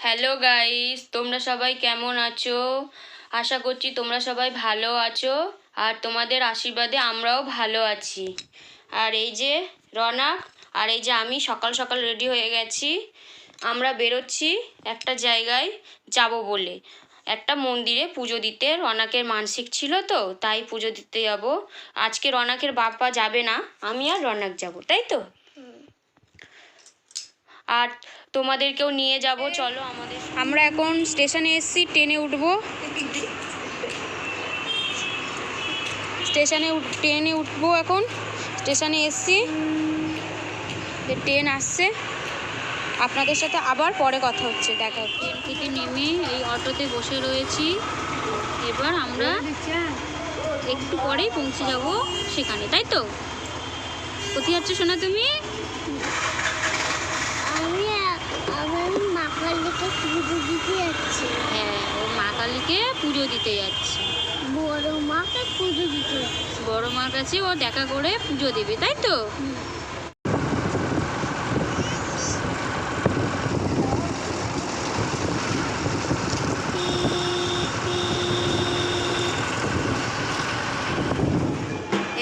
Hello guys, তোমরা সবাই কেমন আছো? আশা করছি তোমরা সবাই ভালো আছো আর তোমাদের আশীর্বাদে আমরাও ভালো আছি। আর এই যে রনক আর এই যে আমি সকাল সকাল রেডি হয়ে গেছি। আমরা বেরোচ্ছি একটা জায়গায় যাব বলে, একটা মন্দিরে পুজো দিতে। রনকের মানসিক ছিল তো, তাই পুজো দিতে যাব। আজকে রনকের বাপ্পা যাবে না, আমি আর রনক যাব, তাই তো? আর তোমাদেরকেও নিয়ে যাব, চলো আমাদের। আমরা এখন স্টেশনে এসেছি, ট্রেনে উঠবো। ট্রেনে উঠবো এখন। স্টেশনে এসেছি, ট্রেন আসছে। আপনাদের সাথে আবার পরে কথা হচ্ছে, দেখা। ট্রেন থেকে নেমে এই অটোতে বসে রয়েছি। এবার আমরা একটু পরেই পৌঁছে যাব সেখানে, তাই তো? কোথায় যাচ্ছ সোনা তুমি? হ্যাঁ, ও মা কালীকে পুজো দিতে যাচ্ছে। বড় মাকে পুজো দিতে যাচ্ছে। বড় মার কাছে ও দেখা করে পুজো দেবে, তাই তো?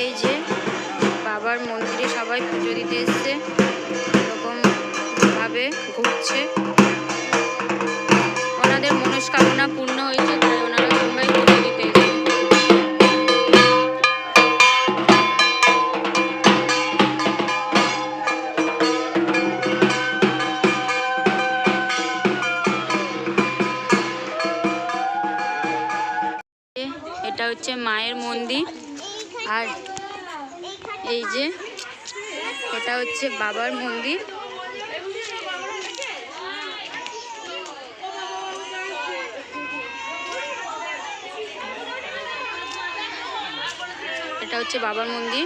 এই যে বাবার মন্দিরে সবাই পুজো দিতে এসছে, এরকম ভাবে ঘুরছে। ওনাদের মনস্কামনা পূর্ণ হয়েছে, তাই ওনারা সবাই পুজো দিতে এসছে। এটা হচ্ছে মায়ের মন্দির, আর এই যে এটা হচ্ছে বাবার মন্দির। এটা হচ্ছে বাবার মন্দির।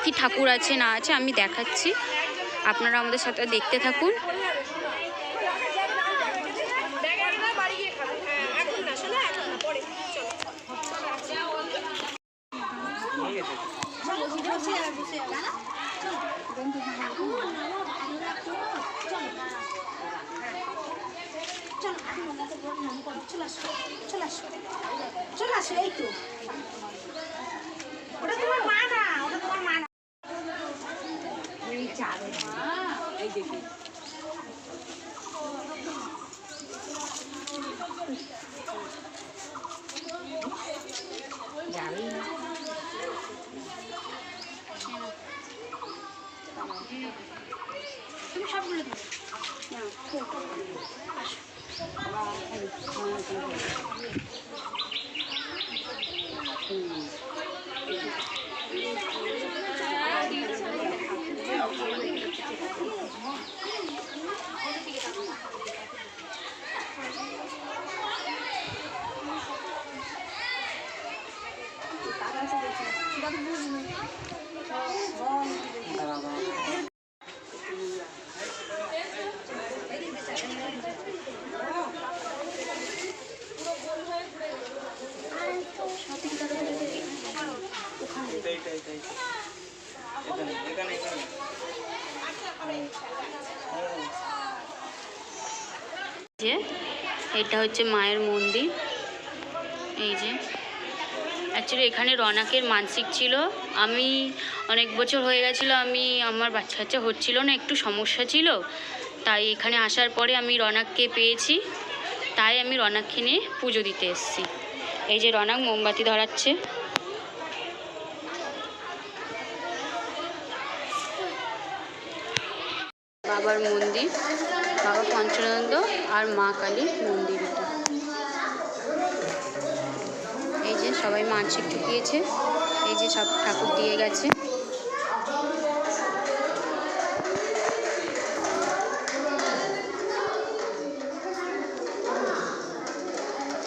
কি ঠাকুর আছে না আছে আমি দেখাচ্ছি, আপনারা আমাদের সাথে দেখতে থাকুন। চলে আসো, এই তো। ওটা তোমার মা না, ওটা তোমার মা না। এই দেখি তুমি সবগুলো দেবে যে এটা হচ্ছে মায়ের মন্দির। এই যে অ্যাকচুয়ালি এখানে রনকের মানসিক ছিল। আমি অনেক বছর হয়ে গেছিলো, আমার বাচ্চা কাচ্চা হচ্ছিল না, একটু সমস্যা ছিল। তাই এখানে আসার পরে আমি রনককে পেয়েছি, তাই আমি রনককে নিয়ে পুজো দিতে এসেছি। এই যে রনক মোমবাতি ধরাচ্ছে। বাবার মন্দির, বাবা পঞ্চানন্দ আর মা কালী মন্দির। এটা এই যে সবাই মানসিক ঠুকিয়েছে, এই যে সব ঠাকুর দিয়ে গেছে।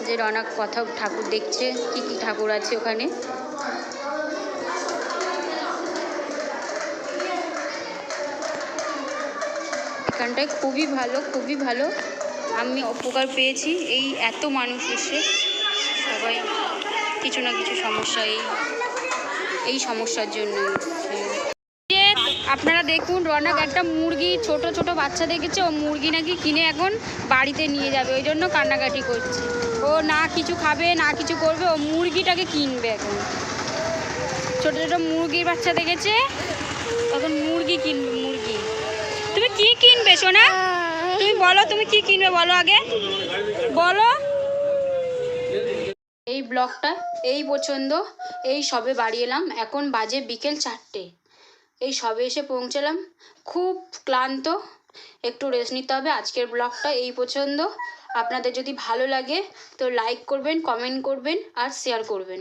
যে রনক কথা ঠাকুর দেখছে, কি কি ঠাকুর আছে ওখানে। এখানটায় খুবই ভালো, খুবই ভালো। আমি উপকার পেয়েছি। এই এত মানুষ এসে সবাই কিছু না কিছু সমস্যা এই সমস্যার জন্য। আপনারা দেখুন রনক একটা মুরগি ছোট ছোট বাচ্চা দেখেছে, ও মুরগি নাকি কিনে এখন বাড়িতে নিয়ে যাবে, ওই জন্য কান্নাকাটি করছে। ও না কিছু খাবে না কিছু করবে, ও মুরগিটাকে কিনবে এখন। ছোট ছোট মুরগির বাচ্চা দেখেছে, এখন মুরগি কিনবে, মুরগি। তুমি কি কিনবে সোনা? তুমি বলো তুমি কি কিনবে, বলো আগে বলো। এই ব্লগটা এই পছন্দ, এই সবে বাড়ি এলাম, এখন বাজে বিকেল 4টে, এই সবে এসে পৌঁছালাম, খুব ক্লান্ত, একটু রেস্ট নিতে হবে। আজকের ব্লগটা এই পছন্দ। আপনাদের যদি ভালো লাগে তো লাইক করবেন, কমেন্ট করবেন আর শেয়ার করবেন।